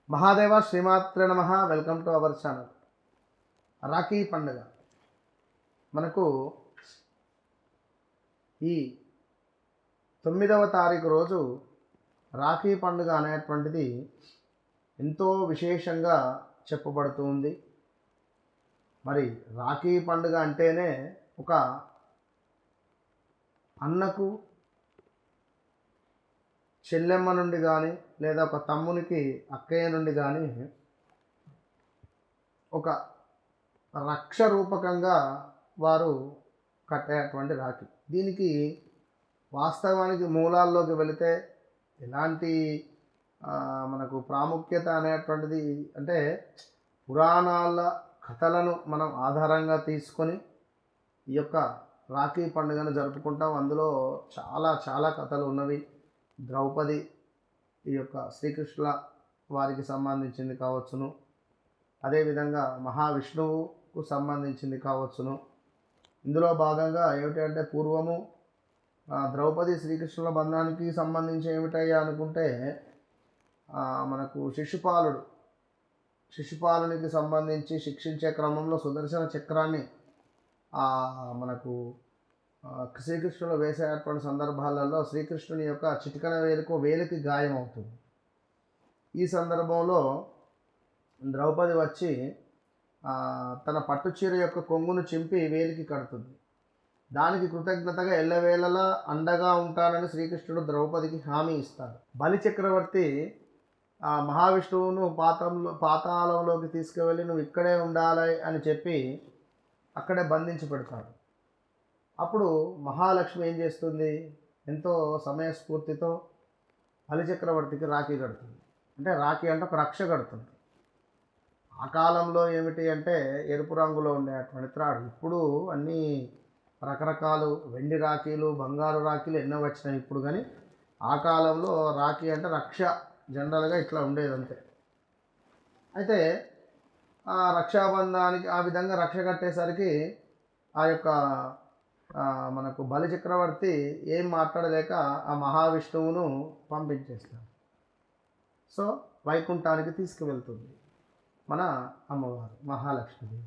మహాదేవ శ్రీమాత్రే నమః. Welcome to our channel. Rakhi పండుగ మనకు ఈ 9వ తారీఖు రోజు రాఖీ పండుగ అనేటువంటిది ఎంతో విశేషంగా చెప్పబడుతూ ఉంది. మరి రాఖీ పండుగ అంటేనే ఒక అన్నకు చెల్లెమ్మ నుండి కానీ లేదా ఒక తమ్మునికి అక్కయ్య నుండి కానీ ఒక రక్ష రూపకంగా వారు కట్టేటువంటి రాఖీ. దీనికి వాస్తవానికి మూలాల్లోకి వెళితే ఎలాంటి మనకు ప్రాముఖ్యత అనేటువంటిది అంటే పురాణాల కథలను మనం ఆధారంగా తీసుకొని ఈ యొక్క రాఖీ పండుగను జరుపుకుంటాం. అందులో చాలా చాలా కథలు ఉన్నవి. ద్రౌపది ఈ యొక్క శ్రీకృష్ణుల వారికి సంబంధించింది కావచ్చును, అదేవిధంగా మహావిష్ణువుకు సంబంధించింది కావచ్చును. ఇందులో భాగంగా ఏమిటంటే పూర్వము ద్రౌపది శ్రీకృష్ణుల బంధానికి సంబంధించి ఏమిటయ్యా అనుకుంటే మనకు శిశుపాలునికి సంబంధించి శిక్షించే క్రమంలో సుదర్శన చక్రాన్ని మనకు శ్రీకృష్ణుడు వేసేటువంటి సందర్భాలలో శ్రీకృష్ణుని యొక్క చిటికన వేలికి గాయం అవుతుంది. ఈ సందర్భంలో ద్రౌపది వచ్చి తన పట్టుచీర యొక్క కొంగును చింపి వేలికి కడుతుంది. దానికి కృతజ్ఞతగా ఎల్లవేళలా అండగా ఉంటానని శ్రీకృష్ణుడు ద్రౌపదికి హామీ ఇస్తాడు. బలి చక్రవర్తి మహావిష్ణువును పాతాళంలోకి తీసుకువెళ్ళి నువ్వు ఇక్కడే ఉండాలి అని చెప్పి అక్కడే బంధించి పెడతాడు. అప్పుడు మహాలక్ష్మి ఏం చేస్తుంది, ఎంతో సమయస్ఫూర్తితో బలిచక్రవర్తికి రాఖీ కడుతుంది. అంటే రాఖీ అంటే ఒక రక్ష కడుతుంది. ఆ కాలంలో ఏమిటి అంటే ఎరుపు రంగులో ఉండేటువంటి త్రాడు. ఇప్పుడు అన్నీ రకరకాలు వెండి రాఖీలు, బంగారు రాఖీలు ఎన్నో వచ్చినాయి ఇప్పుడు. కానీ ఆ కాలంలో రాఖీ అంటే రక్ష జనరల్గా ఇట్లా ఉండేది అంతే. అయితే ఆ రక్షాబంధానికి ఆ విధంగా రక్ష కట్టేసరికి ఆ యొక్క మనకు బలి చక్రవర్తి ఏం మాట్లాడలేక ఆ మహావిష్ణువును పంపించేస్తాడు. సో వైకుంఠానికి తీసుకువెళ్తుంది మన అమ్మవారు మహాలక్ష్మి.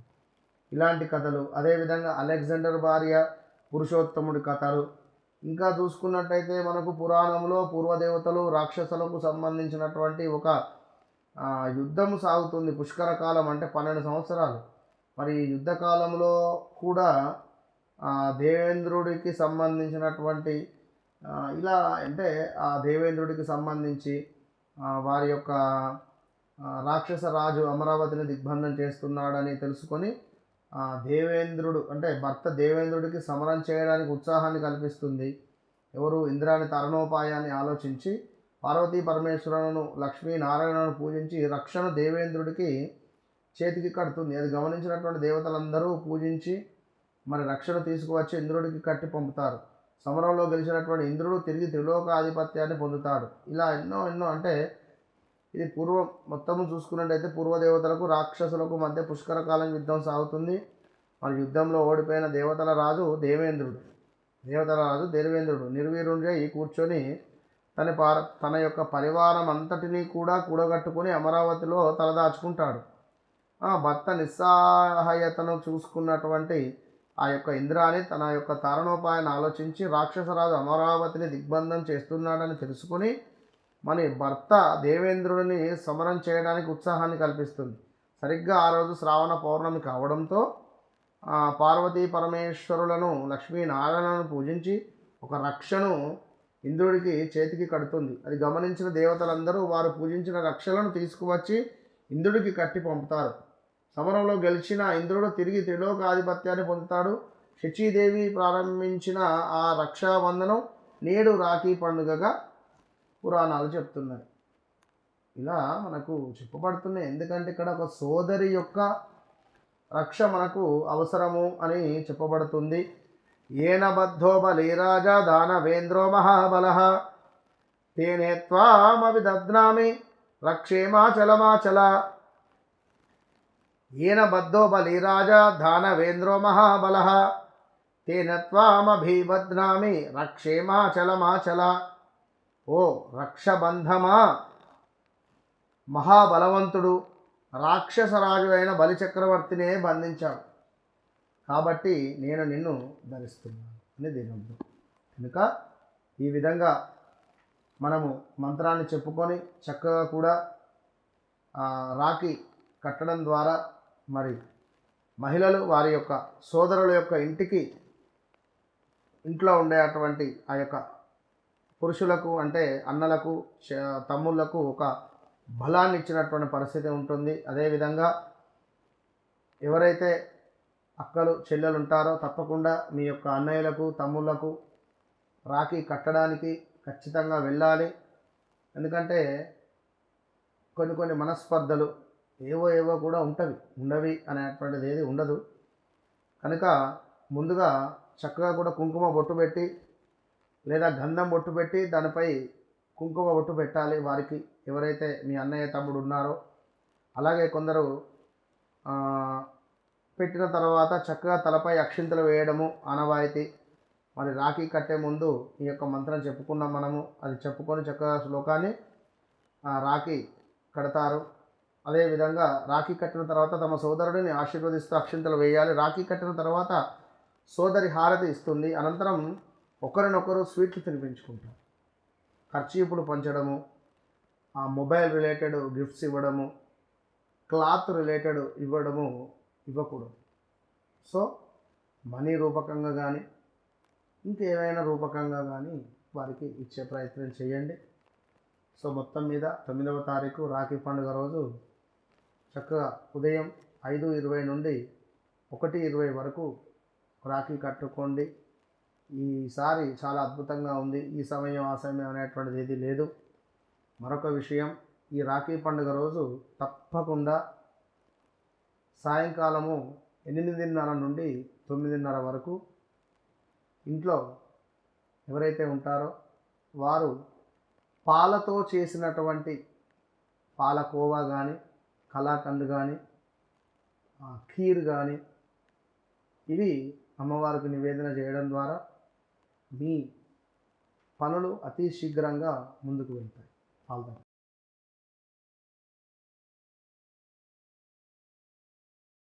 ఇలాంటి కథలు, అదేవిధంగా అలెగ్జాండర్ భార్య పురుషోత్తముడి కథలు ఇంకా చూసుకున్నట్టయితే మనకు పురాణంలో పూర్వదేవతలు రాక్షసులకు సంబంధించినటువంటి ఒక యుద్ధం సాగుతుంది. పుష్కర కాలం అంటే 12 సంవత్సరాలు. మరి యుద్ధ కాలంలో కూడా దేవేంద్రుడికి సంబంధించినటువంటి ఇలా అంటే ఆ దేవేంద్రుడికి సంబంధించి వారి యొక్క రాక్షస రాజు అమరావతిని దిగ్బంధం చేస్తున్నాడని తెలుసుకొని దేవేంద్రుడు అంటే భర్త దేవేంద్రుడికి సమరం చేయడానికి ఉత్సాహాన్ని కల్పిస్తుంది. ఎవరు? ఇంద్రాని తరుణోపాయాన్ని ఆలోచించి పార్వతీ పరమేశ్వరులను లక్ష్మీనారాయణను పూజించి రక్షణ దేవేంద్రుడికి చేతికి కడుతుంది. అది గమనించినటువంటి దేవతలందరూ పూజించి మరి రక్షణ తీసుకువచ్చి ఇంద్రుడికి కట్టి పంపుతారు. సమరంలో గెలిచినటువంటి ఇంద్రుడు తిరిగి త్రిలోకాధిపత్యాన్ని పొందుతాడు. ఇలా ఎన్నో అంటే ఇది పూర్వం మొత్తము చూసుకున్నట్టయితే పూర్వదేవతలకు రాక్షసులకు మధ్య పుష్కర కాలం యుద్ధం సాగుతుంది. మరి యుద్ధంలో ఓడిపోయిన దేవతల రాజు దేవేంద్రుడు నిర్వీర్యుడై కూర్చొని తన యొక్క పరివారం అంతటినీ కూడా కూడగట్టుకొని అమరావతిలో తలదాచుకుంటాడు. భర్త నిస్సహాయతను చూసుకున్నటువంటి ఆ యొక్క ఇంద్రాని తన యొక్క తారణోపాయాన్ని ఆలోచించి రాక్షసరాజు అమరావతిని దిగ్బంధం చేస్తున్నాడని తెలుసుకుని మన భర్త దేవేంద్రుడిని సమరం చేయడానికి ఉత్సాహాన్ని కల్పిస్తుంది. సరిగ్గా ఆ రోజు శ్రావణ పౌర్ణమి కావడంతో పార్వతీ పరమేశ్వరులను లక్ష్మీనారాయణను పూజించి ఒక రక్షను ఇంద్రుడికి చేతికి కడుతుంది. అది గమనించిన దేవతలందరూ వారు పూజించిన రక్షలను తీసుకువచ్చి ఇంద్రుడికి కట్టి పంపుతారు. సమరంలో గెలిచిన ఇంద్రుడు తిరిగి త్రిలోకాధిపత్యాన్ని పొందుతాడు. శచీదేవి ప్రారంభించిన ఆ రక్షాబంధనం నేడు రాఖీ పండుగగా పురాణాలు చెప్తున్నాయి. ఇలా మనకు చెప్పబడుతున్నాయి. ఎందుకంటే ఇక్కడ ఒక సోదరి యొక్క రక్ష మనకు అవసరము అని చెప్పబడుతుంది. ఏన బద్ధో బలిరాజా దానవేంద్రో మహాబలః తేనే త్వామభిదధ్నామి రక్షేమాచలమాచల. ఏన బద్ధో బలిరాజా దానవేంద్రో మహాబలః తేన త్వామభిబధ్నామి రక్షేమాచలమాచల. ఓ రక్షబంధమా, మహాబలవంతుడు రాక్షసరాజు అయిన బలిచక్రవర్తినే బంధించాడు. కాబట్టి నేను నిన్ను ధరిస్తున్నాను అని దీని అర్థం. కనుక ఈ విధంగా మనము మంత్రాన్ని చెప్పుకొని చక్కగా కూడా రాఖీ కట్టడం ద్వారా మరి మహిళలు వారి యొక్క సోదరుల యొక్క ఇంట్లో ఉండేటువంటి ఆ యొక్క పురుషులకు అంటే అన్నలకు తమ్ముళ్లకు ఒక బలాన్ని ఇచ్చినటువంటి పరిస్థితి ఉంటుంది. అదేవిధంగా ఎవరైతే అక్కలు చెల్లెలు ఉంటారో తప్పకుండా మీ యొక్క అన్నయ్యలకు తమ్ముళ్లకు రాఖీ కట్టడానికి ఖచ్చితంగా వెళ్ళాలి. ఎందుకంటే కొన్ని మనస్పర్ధలు ఏవో కూడా ఉండవి అనేటువంటిది ఏది ఉండదు. కనుక ముందుగా చక్కగా కూడా కుంకుమ బొట్టు పెట్టి లేదా గంధం బొట్టు పెట్టి దానిపై కుంకుమ బొట్టు పెట్టాలి వారికి ఎవరైతే మీ అన్నయ్య తమ్ముడు ఉన్నారో. అలాగే కొందరు పెట్టిన తర్వాత చక్కగా తలపై అక్షింతలు వేయడము ఆనవాయితీ. మరి రాఖీ కట్టే ముందు ఈ యొక్క మంత్రం చెప్పుకున్నాం మనము. అది చెప్పుకొని చక్కగా శ్లోకాన్ని రాఖీ కడతారు. అదేవిధంగా రాఖీ కట్టిన తర్వాత తమ సోదరుడిని ఆశీర్వదిస్తూ అక్షింతలు వేయాలి. రాఖీ కట్టిన తర్వాత సోదరి హారతి ఇస్తుంది. అనంతరం ఒకరినొకరు స్వీట్లు తినిపించుకుంటారు. ఖర్చీపులు పంచడము, మొబైల్ రిలేటెడ్ గిఫ్ట్స్ ఇవ్వడము, క్లాత్ రిలేటెడ్ ఇవ్వకూడదు. సో మనీ రూపకంగా కానీ ఇంకేమైనా రూపకంగా కానీ వారికి ఇచ్చే ప్రయత్నం చేయండి. సో మొత్తం మీద 9వ తారీఖు రాఖీ పండుగ రోజు చక్కగా ఉదయం 5:20 నుండి 1:20 వరకు రాఖీ కట్టుకోండి. ఈసారి చాలా అద్భుతంగా ఉంది. ఈ సమయం ఆ సమయం అనేటువంటిది ఏది లేదు. మరొక విషయం, ఈ రాఖీ పండుగ రోజు తప్పకుండా సాయంకాలము 8:30 నుండి 9:30 వరకు ఇంట్లో ఎవరైతే ఉంటారో వారు పాలతో చేసినటువంటి పాలకోవా కానీ కలాకండ్ కానీ ఖీర్ కానీ ఇవి అమ్మవారికి నివేదన చేయడం ద్వారా మీ పనులు అతి శీఘ్రంగా ముందుకు వెళ్తాయి.